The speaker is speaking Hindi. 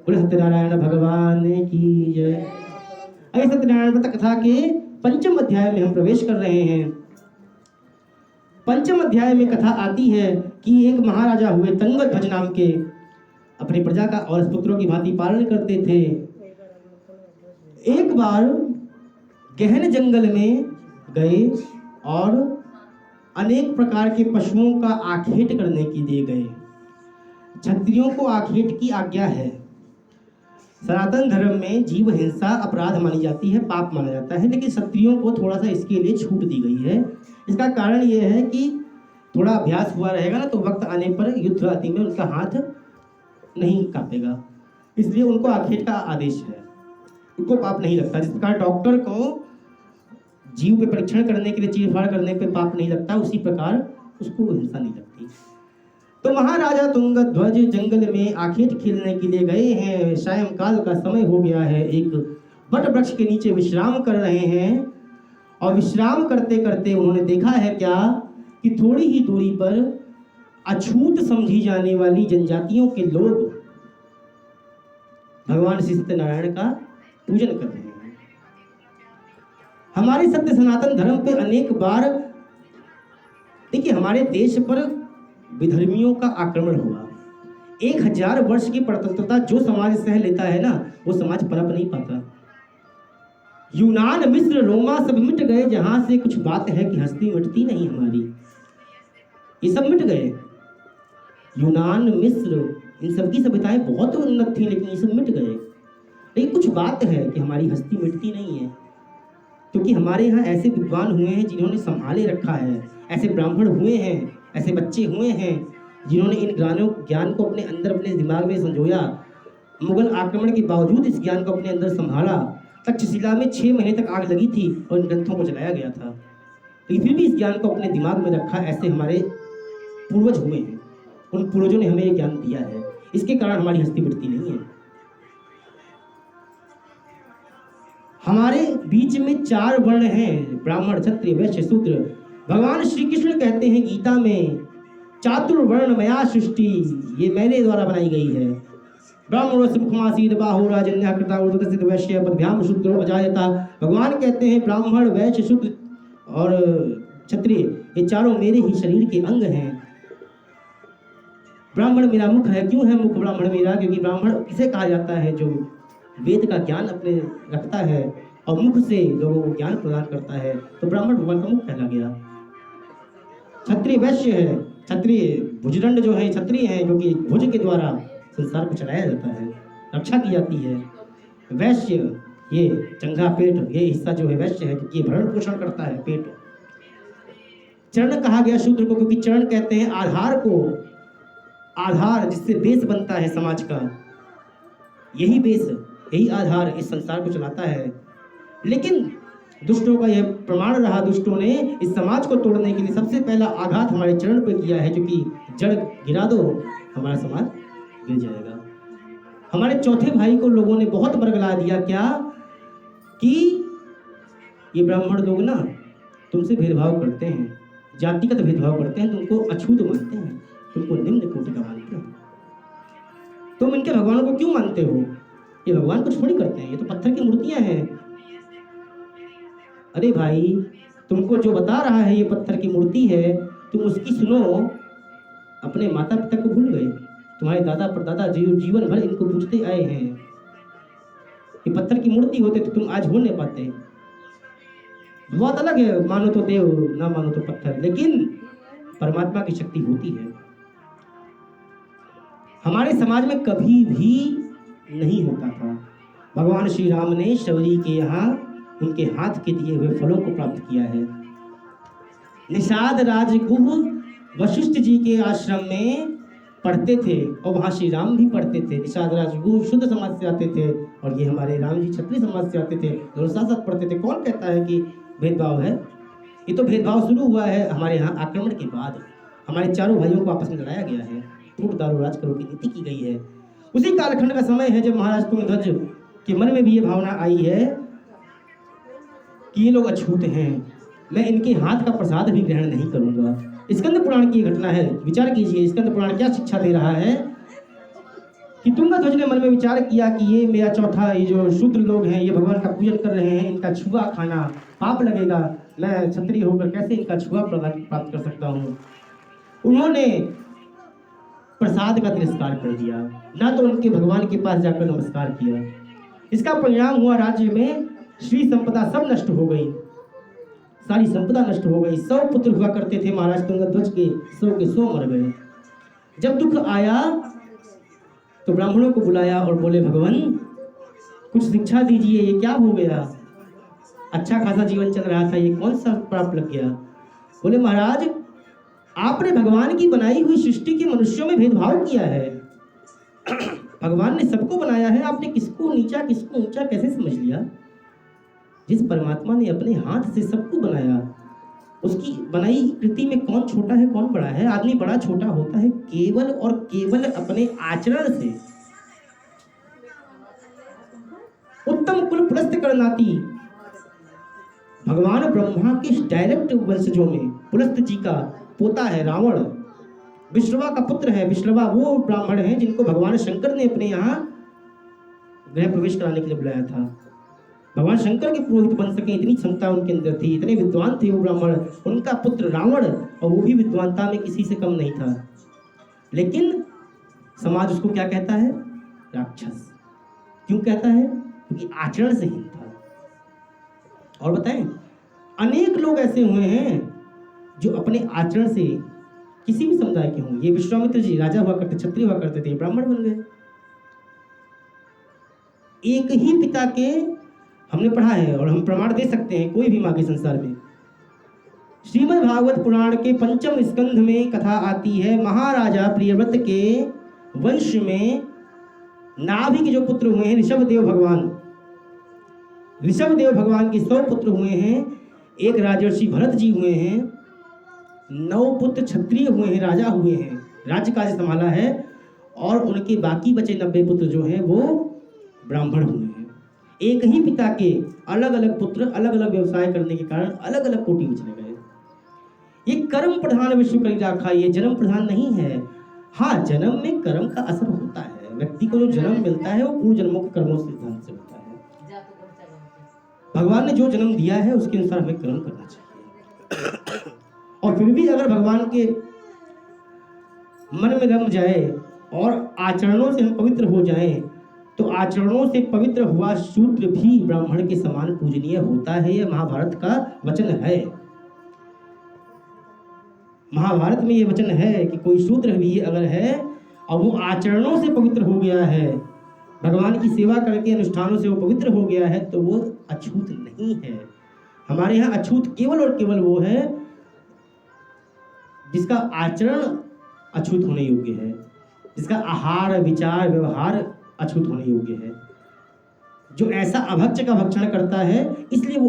बोले सत्यनारायण भगवान की जय। अभी सत्यनारायण व्रत कथा के पंचम अध्याय में हम प्रवेश कर रहे हैं। पंचम अध्याय में कथा आती है कि एक महाराजा हुए तंगध्वज नाम के, अपनी प्रजा का और पुत्रों की भांति पालन करते थे। एक बार गहन जंगल में गए और अनेक प्रकार के पशुओं का आखेट करने के लिए गए। क्षत्रियों को आखेट की आज्ञा है। सनातन धर्म में जीव हिंसा अपराध मानी जाती है, पाप माना जाता है, लेकिन क्षत्रियों को थोड़ा सा इसके लिए छूट दी गई है। इसका कारण यह है कि थोड़ा अभ्यास हुआ रहेगा ना, तो वक्त आने पर युद्ध आदि में उनका हाथ नहीं कांपेगा, इसलिए उनको आखेट का आदेश है, उनको पाप नहीं लगता। जिस प्रकार डॉक्टर को जीव पे परीक्षण करने के लिए चीरफाड़ करने पे पाप नहीं लगता, उसी प्रकार उसको हिंसा नहीं लगती। तो महाराजा तुंगध्वज जंगल में आखेट खेलने के लिए गए हैं। सायंकाल का समय हो गया है। एक बट वृक्ष के नीचे विश्राम कर रहे हैं और विश्राम करते करते उन्होंने देखा है क्या कि थोड़ी ही दूरी पर अछूत समझी जाने वाली जनजातियों के लोग भगवान श्री सत्यनारायण का पूजन कर रहे हैं। हमारे सत्य सनातन धर्म पे अनेक बार देखिए, हमारे देश पर विधर्मियों का आक्रमण हुआ। 1000 वर्ष की परतंत्रता जो समाज सह लेता है ना, वो समाज पनप नहीं पाता। यूनान, मिस्र, रोमा सब मिट गए, जहां से कुछ बात है कि हस्ती मिटती नहीं हमारी, ये सब मिट गए। यूनान, मिस्र, इन सब की सभ्यताएं बहुत उन्नत थी, लेकिन ये सब मिट गए। लेकिन कुछ बात है कि हमारी हस्ती मिटती नहीं है, क्योंकि हमारे यहाँ ऐसे विद्वान हुए हैं जिन्होंने संभाले रखा है, ऐसे ब्राह्मण हुए हैं, ऐसे बच्चे हुए हैं जिन्होंने इन ज्ञान को अपने अंदर, अपने दिमाग में संजोया। मुगल आक्रमण के बावजूद इस ज्ञान को अपने अंदर संभाला। तक्षशिला में 6 महीने तक आग लगी थी और इन ग्रंथों को जलाया गया था, लेकिन फिर भी इस ज्ञान को अपने दिमाग में रखा। ऐसे हमारे पूर्वज हुए हैं, उन पूर्वजों ने हमें ये ज्ञान दिया है, इसके कारण हमारी हस्ती मिटती नहीं है। हमारे बीच में 4 वर्ण हैं, ब्राह्मण, क्षत्रिय, वैश्य, शूद्र। भगवान श्री कृष्ण कहते हैं गीता में, चातुर्वर्ण मया सृष्टि, ये मैंने द्वारा बनाई गई है। ब्राह्मणोऽस्य मुखमासीत् बाहो राजन्यः कृता ऊर्ध्वगतिः वैश्य पदभ्याम शूद्रो अजायता। भगवान कहते हैं ब्राह्मण, वैश्य, शूद्र और क्षत्रिय, ये चारों मेरे ही शरीर के अंग हैं। ब्राह्मण मेरा मुख है। क्यों है मुख ब्राह्मण मेरा? क्योंकि ब्राह्मण किसे कहा जाता है? जो वेद का ज्ञान अपने रखता है और मुख से लोगों को ज्ञान प्रदान करता है, तो ब्राह्मण भगवान का मुख कहला गया। क्षत्रिय वैश्य है, क्षत्रिय भुजदंड जो है क्षत्रिय है, क्योंकि भुज के द्वारा संसार को चलाया जाता है, रक्षा की जाती है। वैश्य ये चंगा पेट, ये हिस्सा जो है वैश्य है, क्योंकि ये भरण पोषण करता है पेट। चरण कहा गया शूद्र को, क्योंकि चरण कहते हैं आधार को, आधार जिससे बेस बनता है समाज का, यही बेस, यही आधार इस संसार को चलाता है। लेकिन दुष्टों का यह प्रमाण रहा, दुष्टों ने इस समाज को तोड़ने के लिए सबसे पहला आघात हमारे चरण पर किया है, क्योंकि जड़ गिरा दो हमारा समाज गिर जाएगा। हमारे चौथे भाई को लोगों ने बहुत बरगला दिया, क्या कि ये ब्राह्मण लोग ना तुमसे भेदभाव करते हैं, जातिगत भेदभाव करते हैं, तुमको अछूत मानते हैं, तुमको निम्न कोटि का मानते हैं, तुम इनके भगवानों को क्यों मानते हो? ये भगवान कुछ थोड़ी करते हैं, ये तो पत्थर की मूर्तियां हैं। अरे भाई, तुमको जो बता रहा है ये पत्थर की मूर्ति है, तुम उसकी सुनो। अपने माता पिता को भूल गए, तुम्हारे दादा परदादा जीवन भर इनको पूछते आए हैं। ये पत्थर की मूर्ति होते तो तुम आज हो नहीं पाते। बहुत अलग है, मानो तो देव, ना मानो तो पत्थर, लेकिन परमात्मा की शक्ति होती है। हमारे समाज में कभी भी नहीं होता था। भगवान श्री राम ने शबरी के यहाँ उनके हाथ के दिए हुए फलों को प्राप्त किया है। निषाद राजगुह वशिष्ठ जी के आश्रम में पढ़ते थे और वहाँ श्री राम भी पढ़ते थे। निषाद राजगुह शुद्ध समाज से आते थे और ये हमारे राम जी क्षत्रिय समाज से आते थे, दोनों साथ साथ पढ़ते थे। कौन कहता है कि भेदभाव है? ये तो भेदभाव शुरू हुआ है हमारे यहाँ आक्रमण के बाद। हमारे चारों भाइयों को आपस में लड़ाया गया है, टूट दारू राज करो की नीति की गई है। उसी कालखंड का समय है जब महाराज तुंगध्वज के मन में भी ये भावना आई है कि ये लोग अछूत हैं, मैं इनके हाथ का प्रसाद भी ग्रहण नहीं करूंगा। स्कंद पुराण की घटना है, विचार कीजिए स्कंद पुराण क्या शिक्षा दे रहा है कि तुंगध्वज ने मन में विचार किया कि ये मेरा चौथा, ये जो शूद्र लोग हैं, ये भगवान का पूजन कर रहे हैं, इनका छुआ खाना पाप लगेगा, मैं क्षत्रिय होकर कैसे इनका छुआ प्राप्त कर सकता हूँ। उन्होंने प्रसाद का तिरस्कार कर दिया, ना तो उनके भगवान के पास जाकर नमस्कार किया। इसका परिणाम हुआ राज्य में श्री संपदा सब नष्ट हो गई, सारी संपदा नष्ट हो गई। 100 पुत्र हुआ करते थे महाराज तुंगध्वज के, 100 के 100 मर गए। जब दुख आया तो ब्राह्मणों को बुलाया और बोले, भगवान कुछ शिक्षा दीजिए, ये क्या हो गया? अच्छा खासा जीवन चल रहा था, ये कौन सा पाप लग गया? बोले, महाराज आपने भगवान की बनाई हुई सृष्टि के मनुष्यों में भेदभाव किया है। भगवान ने सबको बनाया है, आपने किसको नीचा किसको ऊंचा कैसे समझ लिया? जिस परमात्मा ने अपने हाथ से सबको बनाया, उसकी बनाई कृति में कौन छोटा है कौन बड़ा है? आदमी बड़ा छोटा होता है केवल और केवल अपने आचरण से। उत्तम कुल पुलस्त करनाती, भगवान ब्रह्मा के डायरेक्ट वंशजों में पुलस्त जी का पोता है रावण, विश्रवा का पुत्र है। विश्रवा वो ब्राह्मण है जिनको भगवान शंकर ने अपने यहाँ गृह प्रवेश कराने के लिए बुलाया था। भगवान शंकर के पुरोहित बन सके इतनी क्षमता उनके अंदर थी, इतने विद्वान थे वो ब्राह्मण। उनका पुत्र रावण, और वो भी विद्वानता में किसी से कम नहीं था, लेकिन समाज उसको क्या कहता है? राक्षस। क्यों कहता है? क्योंकि आचरण से हीन था। और बताएं, अनेक लोग ऐसे हुए हैं जो अपने आचरण से किसी भी समुदाय के हों। ये विश्वामित्र जी राजा हुआ करते, क्षत्रिय हुआ करते थे, ब्राह्मण बन गए। एक ही पिता के, हमने पढ़ा है और हम प्रमाण दे सकते हैं कोई भी माँ के संसार में। श्रीमद् भागवत पुराण के 5वें स्कंध में कथा आती है, महाराजा प्रियव्रत के वंश में नाभि के जो पुत्र हुए हैं, ऋषभदेव भगवान, ऋषभदेव भगवान के 100 पुत्र हुए हैं। एक राजर्षि भरत जी हुए हैं, 9 पुत्र क्षत्रिय हुए हैं, राजा हुए हैं, राज्य कार्य संभाला है, और उनके बाकी बचे 90 पुत्र जो हैं वो ब्राह्मण हुए हैं। एक ही पिता के अलग अलग पुत्र अलग अलग व्यवसाय करने के कारण अलग अलग कोटि में चले गए। ये कर्म प्रधान विश्व कली राखा, ये जन्म प्रधान नहीं है। हाँ, जन्म में कर्म का असर होता है, व्यक्ति को जो जन्म मिलता है वो पूर्व जन्मों के कर्मों से सिद्धांत से होता है। भगवान ने जो जन्म दिया है उसके अनुसार हमें कर्म करना चाहिए। और फिर भी अगर भगवान के मन में रम जाए और आचरणों से हम पवित्र हो जाएं, तो आचरणों से पवित्र हुआ शूद्र भी ब्राह्मण के समान पूजनीय होता है। यह महाभारत का वचन है। महाभारत में यह वचन है कि कोई शूद्र भी अगर है और वो आचरणों से पवित्र हो गया है, भगवान की सेवा करके अनुष्ठानों से वो पवित्र हो गया है, तो वो अछूत नहीं है। हमारे यहाँ अछूत केवल और केवल वो है जिसका आचरण अछूत होने योग्य है, जिसका आहार विचार व्यवहार अछूत होने योग्य है। जो ऐसा अभक्ष्य का भक्षण करता है, इसलिए वो